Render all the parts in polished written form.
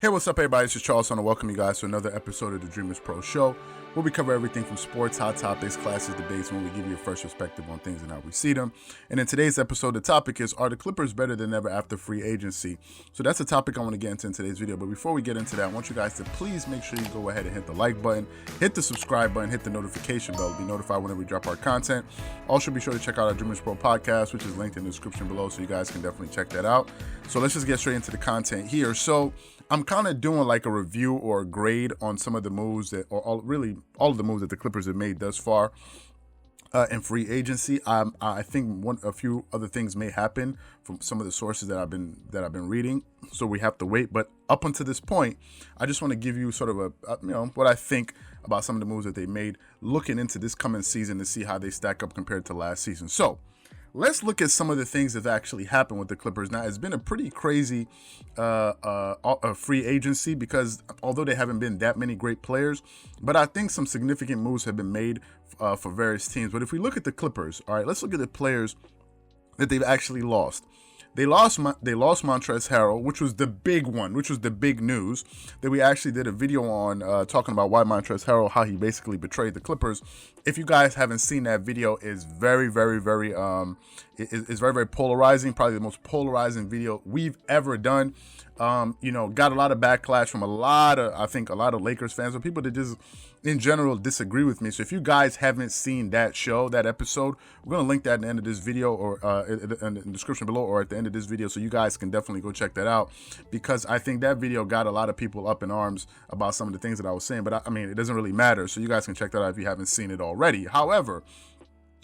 Hey, what's up, everybody? This is Charles, and I welcome you guys to another episode of the Dreamerspro Show, where we cover everything from sports, hot topics, classes, debates, when we give you a first perspective on things and how we see them. And in today's episode, the topic is, are the Clippers better than ever after free agency? So that's the topic I want to get into in today's video. But before we get into that, I want you guys to please make sure you go ahead and hit the like button, hit the subscribe button, hit the notification bell to be notified whenever we drop our content. Also, be sure to check out our Dreamerspro Podcast, which is linked in the description below, so you guys can definitely check that out. So let's just get straight into the content here. So I'm kind of doing like a review or a grade on some of the moves that, or all of the moves that the Clippers have made thus far in free agency. I think a few other things may happen from some of the sources that I've been reading, so we have to wait. But up until this point, I just want to give you sort of what I think about some of the moves that they made, looking into this coming season to see how they stack up compared to last season. So let's look at some of the things that actually happened with the Clippers. Now, it's been a pretty crazy free agency because although there haven't been that many great players, but I think some significant moves have been made for various teams. But if we look at the Clippers, all right, let's look at the players that they've actually lost. They lost Montrezl Harrell, which was the big one, which was the big news that we actually did a video on talking about why Montrezl Harrell, how he basically betrayed the Clippers. If you guys haven't seen that video, it's very polarizing, probably the most polarizing video we've ever done. Got a lot of backlash from a lot of Lakers fans or people that just in general disagree with me. So if you guys haven't seen that episode, we're going to link that at the end of this video or in the description below or at the end of this video, so you guys can definitely go check that out, because I think that video got a lot of people up in arms about some of the things that I was saying. But I mean, it doesn't really matter, so you guys can check that out if you haven't seen it already. However,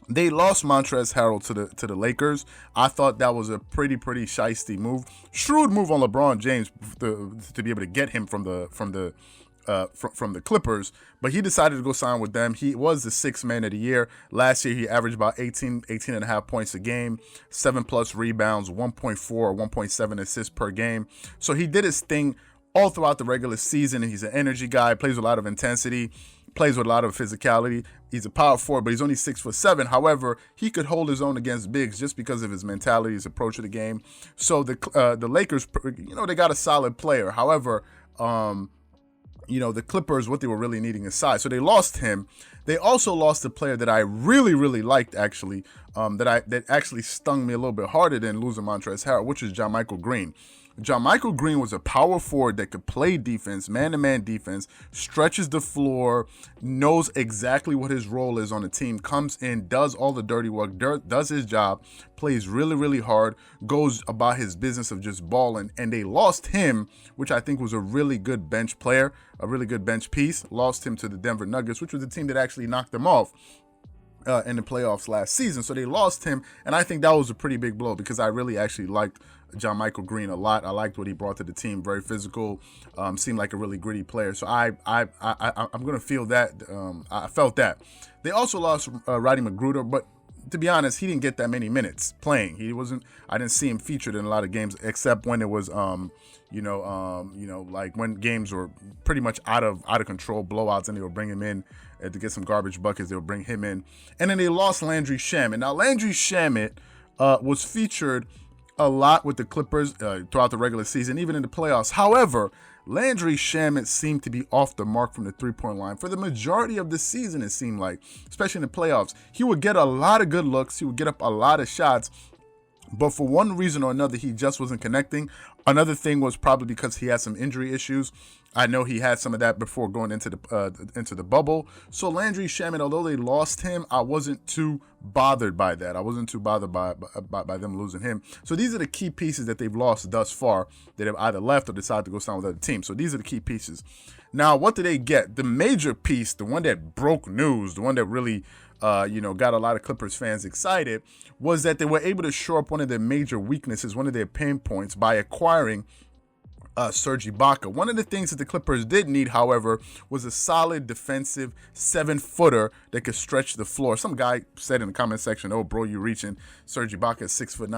they lost Montrezl Harrell to the Lakers. I thought that was a pretty shiesty move, shrewd move on LeBron James to be able to get him from the Clippers, but he decided to go sign with them. He was the sixth man of the year. Last year, he averaged about 18 and a half points a game, 7+ rebounds, 1.4 or 1.7 assists per game. So he did his thing all throughout the regular season, and he's an energy guy, plays with a lot of intensity, plays with a lot of physicality. He's a power forward, but he's only 6'7". However, he could hold his own against bigs just because of his mentality, his approach to the game. So the Lakers, they got a solid player. However, the Clippers, what they were really needing is size. So they lost him. They also lost a player that I really liked, actually, that actually stung me a little bit harder than losing Montrezl Harrell, which is JaMychal Green. JaMychal Green was a power forward that could play defense, man-to-man defense, stretches the floor, knows exactly what his role is on the team, comes in, does all the dirty work, does his job, plays really hard, goes about his business of just balling. And they lost him, which I think was a really good bench player, a really good bench piece. Lost him to the Denver Nuggets, which was the team that actually knocked them off in the playoffs last season. So they lost him, and I think that was a pretty big blow because I really actually liked JaMychal Green a lot. I liked what he brought to the team. Very physical, seemed like a really gritty player. So I'm gonna feel that. I felt that. They also lost Rodney McGruder, but to be honest, he didn't get that many minutes playing. I didn't see him featured in a lot of games, except when it was like when games were pretty much out of control, blowouts, and they would bring him in to get some garbage buckets. They would bring him in. And then they lost Landry Shamet. Now, Landry Shamet was featured a lot with the Clippers throughout the regular season, even in the playoffs. However, Landry Shamet seemed to be off the mark from the three-point line for the majority of the season, it seemed like, especially in the playoffs. He would get a lot of good looks. He would get up a lot of shots. But for one reason or another, he just wasn't connecting. Another thing was probably because he had some injury issues. I know he had some of that before going into the bubble. So Landry Shamet, although they lost him, I wasn't too bothered by that. I wasn't too bothered by them losing him. So these are the key pieces that they've lost thus far, that have either left or decided to go sign with other teams. So these are the key pieces. Now, what did they get? The major piece, the one that broke news, the one that really got a lot of Clippers fans excited, was that they were able to shore up one of their major weaknesses, one of their pain points, by acquiring Serge Ibaka. One of the things that the Clippers did need, however, was a solid defensive 7-footer that could stretch the floor. Some guy said in the comment section, "Oh, bro, you reaching? Serge Ibaka is 6'9".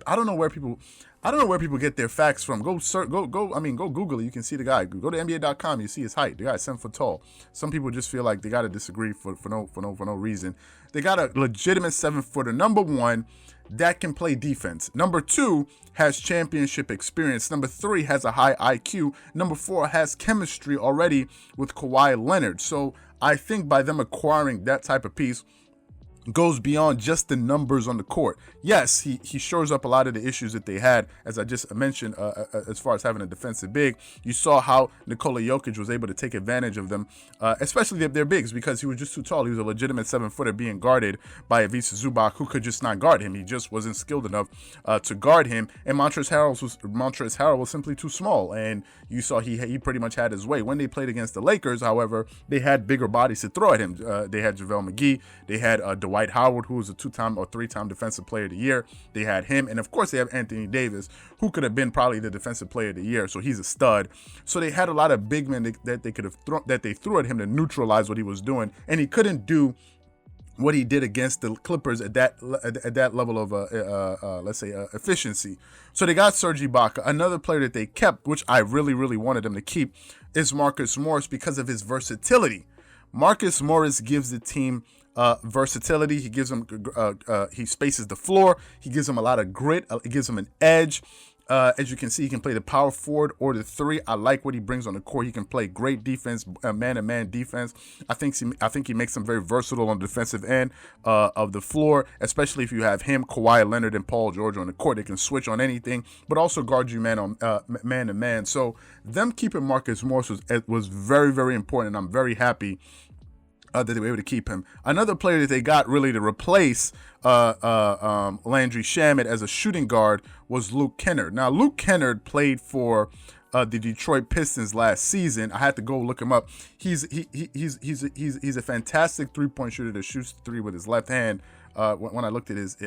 I don't know where people. I don't know where people get their facts from. Go Google it. You can see the guy. Go to NBA.com. You see his height. The guy's 7 foot tall. Some people just feel like they gotta disagree for no reason. They got a legitimate 7-footer. Number one, that can play defense. Number two, has championship experience. Number three, has a high IQ. Number four, has chemistry already with Kawhi Leonard. So I think by them acquiring that type of piece, goes beyond just the numbers on the court. Yes, he shores up a lot of the issues that they had, as I just mentioned, as far as having a defensive big. You saw how Nikola Jokic was able to take advantage of them, especially their bigs, because he was just too tall. He was a legitimate 7-footer being guarded by Ivica Zubac, who could just not guard him. He just wasn't skilled enough to guard him. And Montrezl Harrell was simply too small, and you saw he pretty much had his way. When they played against the Lakers, however, they had bigger bodies to throw at him. They had JaVale McGee. They had Dwight Howard, who was a 2-time or 3-time Defensive Player of the Year. They had him, and of course they have Anthony Davis, who could have been probably the Defensive Player of the Year. So he's a stud. So they had a lot of big men that they threw at him to neutralize what he was doing, and he couldn't do what he did against the Clippers at that level of efficiency. So they got Serge Ibaka. Another player that they kept, which I really wanted them to keep, is Marcus Morris, because of his versatility. Marcus Morris gives the team versatility. He gives them he spaces the floor. He gives them a lot of grit. He gives them an edge. As you can see, he can play the power forward or the three. I like what he brings on the court. He can play great defense, man-to-man defense. I think he makes them very versatile on the defensive end of the floor, especially if you have him, Kawhi Leonard, and Paul George on the court. They can switch on anything, but also guard you man-to-man. So them keeping Marcus Morris was very important. I'm very happy that they were able to keep him. Another player that they got really to replace Landry Shamet as a shooting guard was Luke Kennard. Now, Luke Kennard played for the Detroit Pistons last season. I had to go look him up. He's a fantastic 3-point shooter that shoots three with his left hand. When I looked at his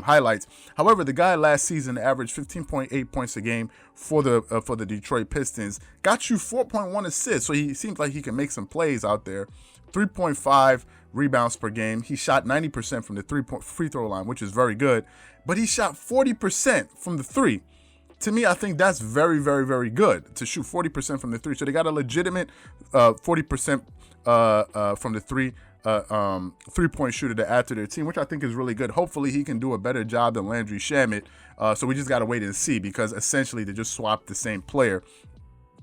highlights. However, the guy last season averaged 15.8 points a game for the Detroit Pistons. Got you 4.1 assists, so he seems like he can make some plays out there. 3.5 rebounds per game. He shot 90% from the 3-point free throw line, which is very good. But he shot 40% from the three. To me, I think that's very good to shoot 40% from the three. So they got a legitimate 40% from the three. 3-point shooter to add to their team, which I think is really good. Hopefully he can do a better job than Landry Shamet. So we just got to wait and see, because essentially they just swapped the same player.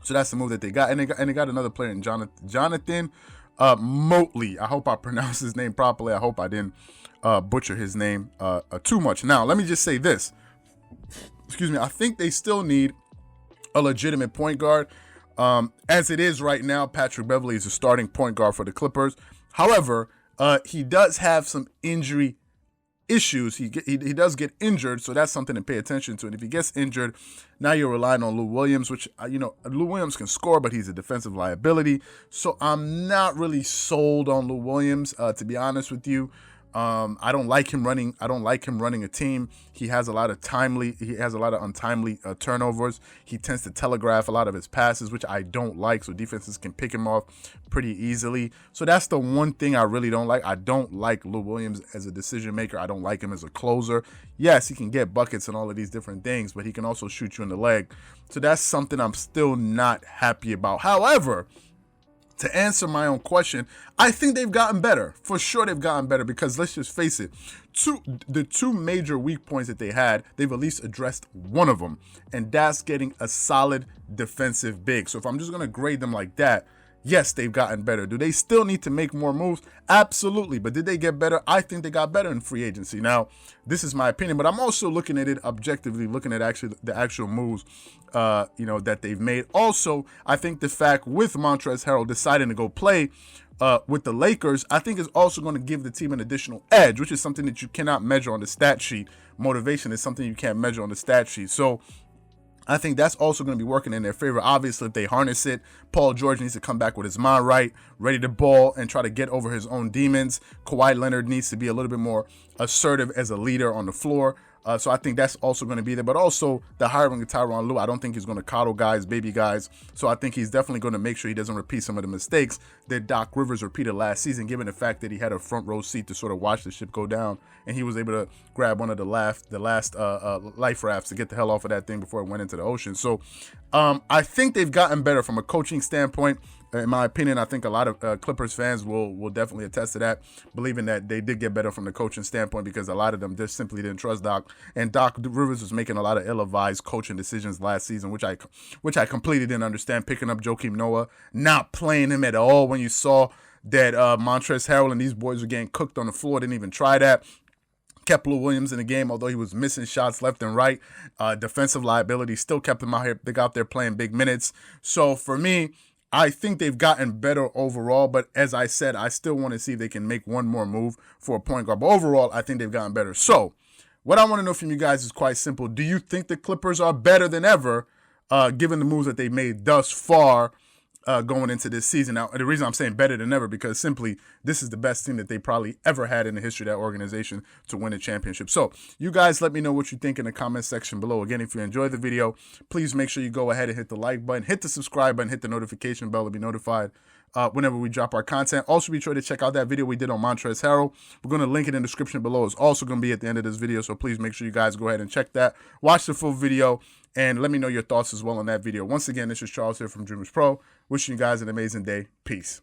So that's the move that they got. And they got another player in Jonathan Motley. I hope I pronounced his name properly. I hope I didn't butcher his name too much. Now, let me just say this. Excuse me. I think they still need a legitimate point guard. As it is right now, Patrick Beverley is the starting point guard for the Clippers. However, he does have some injury issues. He does get injured, so that's something to pay attention to. And if he gets injured, now you're relying on Lou Williams, which, Lou Williams can score, but he's a defensive liability. So I'm not really sold on Lou Williams, to be honest with you. I don't like him running a team. He has a lot of untimely turnovers. He tends to telegraph a lot of his passes, which I don't like. So defenses can pick him off pretty easily. So that's the one thing I really don't like. I don't like Lou Williams as a decision maker. I don't like him as a closer. Yes, he can get buckets and all of these different things, but he can also shoot you in the leg. So that's something I'm still not happy about. However, to answer my own question, I think they've gotten better. For sure they've gotten better, because let's just face it, the two major weak points that they had, they've at least addressed one of them, and that's getting a solid defensive big. So if I'm just going to grade them like that, yes, they've gotten better. Do they still need to make more moves? Absolutely. But did they get better? I think they got better in free agency. Now, this is my opinion, but I'm also looking at it objectively, looking at the actual moves that they've made. Also, I think the fact with Montrezl Harrell deciding to go play with the Lakers, I think is also going to give the team an additional edge, which is something that you cannot measure on the stat sheet. Motivation is something you can't measure on the stat sheet. So I think that's also going to be working in their favor. Obviously, if they harness it, Paul George needs to come back with his mind right, ready to ball and try to get over his own demons. Kawhi Leonard needs to be a little bit more assertive as a leader on the floor. So I think that's also going to be there. But also the hiring of Tyronn Lue, I don't think he's going to coddle guys, baby guys. So I think he's definitely going to make sure he doesn't repeat some of the mistakes that Doc Rivers repeated last season, given the fact that he had a front row seat to sort of watch the ship go down, and he was able to grab one of the last life rafts to get the hell off of that thing before it went into the ocean. So I think they've gotten better from a coaching standpoint. In my opinion, I think a lot of Clippers fans will definitely attest to that, believing that they did get better from the coaching standpoint, because a lot of them just simply didn't trust Doc. And Doc Rivers was making a lot of ill-advised coaching decisions last season, which I completely didn't understand. Picking up Joakim Noah, not playing him at all when you saw that Montrezl Harrell and these boys were getting cooked on the floor. Didn't even try that. Kept Lou Williams in the game, although he was missing shots left and right. Defensive liability still kept him out here. They got there playing big minutes. So for me, I think they've gotten better overall, but as I said, I still want to see if they can make one more move for a point guard. But overall, I think they've gotten better. So what I want to know from you guys is quite simple. Do you think the Clippers are better than ever, given the moves that they made thus far going into this season? Now, the reason I'm saying better than ever, because simply this is the best team that they probably ever had in the history of that organization to win a championship. So you guys let me know what you think in the comment section below. Again, if you enjoyed the video, please make sure you go ahead and hit the like button, hit the subscribe button, hit the notification bell to be notified whenever we drop our content. Also, be sure to check out that video we did on Montrezl Harrell. We're going to link it in the description below. It's also going to be at the end of this video, so please make sure you guys go ahead and check that. Watch the full video, and let me know your thoughts as well on that video. Once again, this is Charles here from Dreamerspro. Wishing you guys an amazing day. Peace.